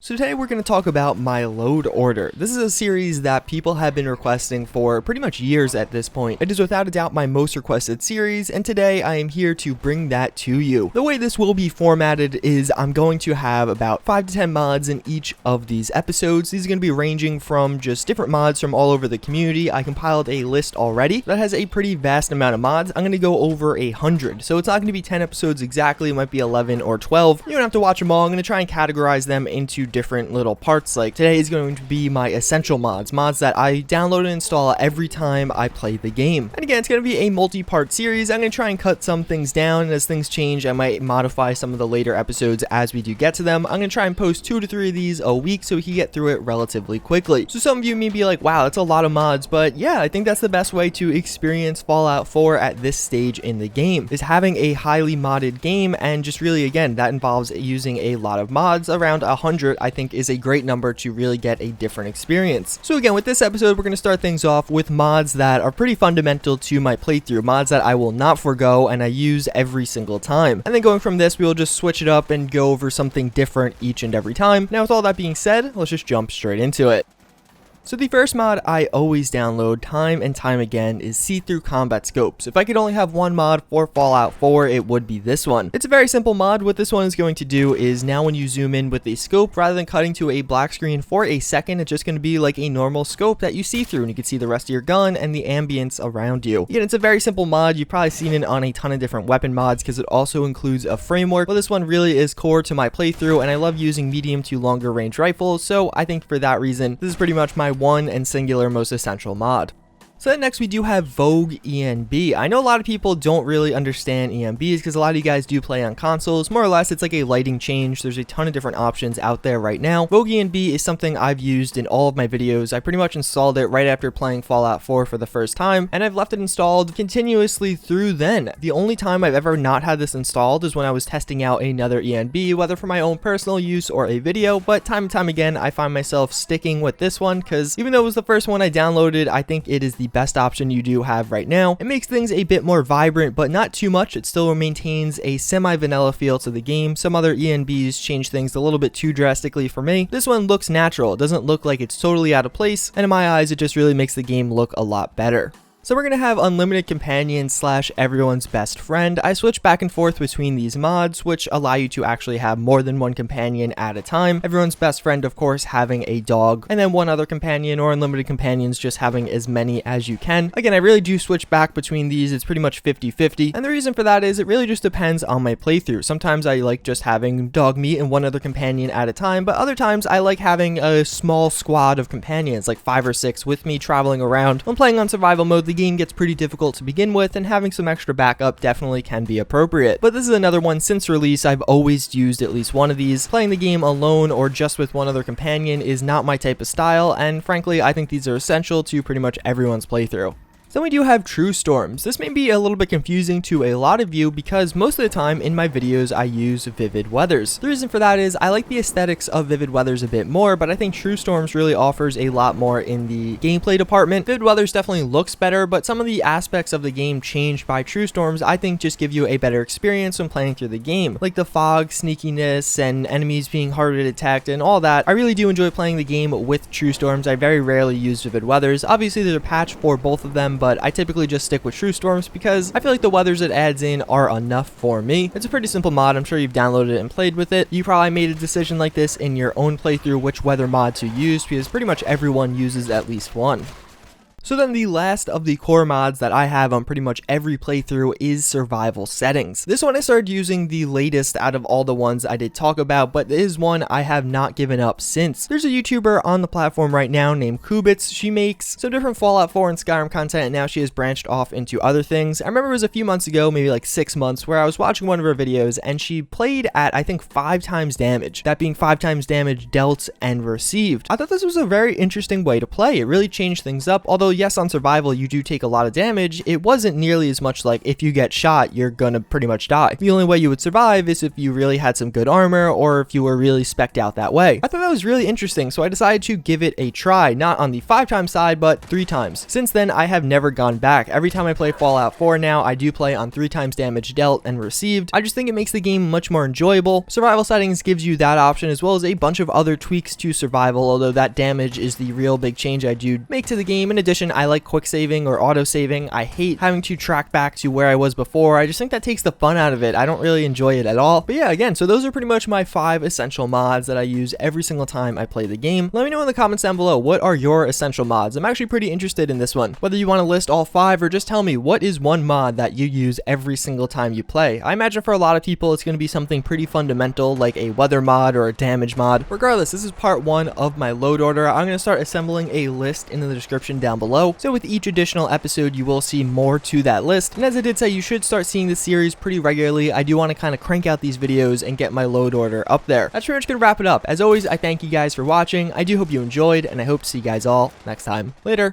So today we're going to talk about my load order. This is a series that people have been requesting for pretty much years at this point. It is without a doubt my most requested series, and today I am here to bring that to you. The way this will be formatted is I'm going to have about 5 to 10 mods in each of these episodes. These are going to be ranging from just different mods from all over the community. I compiled a list already that has a pretty vast amount of mods. I'm going to go over 100. So it's not going to be 10 episodes exactly. It might be 11 or 12. You don't have to watch them all. I'm going to try and categorize them into different little parts. Like today is going to be my essential mods that I download and install every time I play the game. And again, it's going to be a multi-part series. I'm going to try and cut some things down, and as things change I might modify some of the later episodes as we do get to them. I'm going to try and post 2 to 3 of these a week so we can get through it relatively quickly. So some of you may be like, wow, that's a lot of mods, but yeah, I think that's the best way to experience Fallout 4 at this stage in the game, is having a highly modded game. And just really, again, that involves using a lot of mods. Around 100 I think is a great number to really get a different experience. So again, with this episode we're going to start things off with mods that are pretty fundamental to my playthrough, mods that I will not forgo and I use every single time. And then going from this, we will just switch it up and go over something different each and every time. Now with all that being said, let's just jump straight into it. So the first mod I always download time and time again is see-through combat scopes. If I could only have one mod for Fallout 4, it would be this one. It's a very simple mod. What this one is going to do is now when you zoom in with a scope, rather than cutting to a black screen for a second, it's just going to be like a normal scope that you see through, and you can see the rest of your gun and the ambience around you. Again, it's a very simple mod. You've probably seen it on a ton of different weapon mods because it also includes a framework, but this one really is core to my playthrough, and I love using medium to longer range rifles, so I think for that reason, this is pretty much my one and singular most essential mod. So then next we do have Vogue ENB. I know a lot of people don't really understand ENBs because a lot of you guys do play on consoles. More or less, it's like a lighting change. There's a ton of different options out there right now. Vogue ENB is something I've used in all of my videos. I pretty much installed it right after playing Fallout 4 for the first time, and I've left it installed continuously through then. The only time I've ever not had this installed is when I was testing out another ENB, whether for my own personal use or a video, but time and time again, I find myself sticking with this one because even though it was the first one I downloaded, I think it is the best option you do have right now. It makes things a bit more vibrant, but not too much. It still maintains a semi-vanilla feel to the game. Some other ENBs change things a little bit too drastically for me. This one looks natural. It doesn't look like it's totally out of place, and in my eyes, it just really makes the game look a lot better. So we're going to have unlimited companion / everyone's best friend. I switch back and forth between these mods, which allow you to actually have more than one companion at a time. Everyone's best friend, of course, having a dog, and then one other companion, or unlimited companions just having as many as you can. Again, I really do switch back between these. It's pretty much 50-50, and the reason for that is it really just depends on my playthrough. Sometimes I like just having dog meat and one other companion at a time, but other times I like having a small squad of companions, like 5 or 6 with me traveling around. When playing on survival mode, the game gets pretty difficult to begin with, and having some extra backup definitely can be appropriate. But this is another one since release. I've always used at least one of these. Playing the game alone or just with one other companion is not my type of style, and frankly, I think these are essential to pretty much everyone's playthrough. Then we do have True Storms. This may be a little bit confusing to a lot of you because most of the time in my videos I use Vivid Weathers. The reason for that is I like the aesthetics of Vivid Weathers a bit more, but I think True Storms really offers a lot more in the gameplay department. Vivid Weathers definitely looks better, but some of the aspects of the game changed by True Storms I think just give you a better experience when playing through the game. Like the fog, sneakiness, and enemies being harder to detect and all that. I really do enjoy playing the game with True Storms. I very rarely use Vivid Weathers. Obviously there's a patch for both of them, but I typically just stick with True Storms because I feel like the weathers it adds in are enough for me. It's a pretty simple mod. I'm sure you've downloaded it and played with it. You probably made a decision like this in your own playthrough which weather mod to use because pretty much everyone uses at least one. So then the last of the core mods that I have on pretty much every playthrough is survival settings. This one I started using the latest out of all the ones I did talk about, but it is one I have not given up since. There's a YouTuber on the platform right now named Kubits. She makes some different Fallout 4 and Skyrim content, and now she has branched off into other things. I remember it was a few months ago, maybe like 6 months, where I was watching one of her videos and she played at I think 5 times damage. That being 5 times damage dealt and received. I thought this was a very interesting way to play. It really changed things up, although yes, on survival you do take a lot of damage, it wasn't nearly as much like if you get shot, you're gonna pretty much die. The only way you would survive is if you really had some good armor or if you were really spec'd out that way. I thought that was really interesting, so I decided to give it a try, not on the 5x side, but 3x. Since then, I have never gone back. Every time I play Fallout 4 now, I do play on 3x damage dealt and received. I just think it makes the game much more enjoyable. Survival settings gives you that option as well as a bunch of other tweaks to survival, although that damage is the real big change I do make to the game. In addition, I like quick saving or auto saving. I hate having to track back to where I was before. I just think that takes the fun out of it. I don't really enjoy it at all. But yeah, again, so those are pretty much my 5 essential mods that I use every single time I play the game. Let me know in the comments down below, what are your essential mods? I'm actually pretty interested in this one. Whether you want to list all 5 or just tell me what is one mod that you use every single time you play. I imagine for a lot of people it's going to be something pretty fundamental like a weather mod or a damage mod. Regardless, this is part 1 of my load order. I'm going to start assembling a list in the description down below. So with each additional episode you will see more to that list. And as I did say, you should start seeing this series pretty regularly. I do want to kind of crank out these videos and get my load order up there. That's pretty much going to wrap it up. As always, I thank you guys for watching. I do hope you enjoyed, and I hope to see you guys all next time. Later.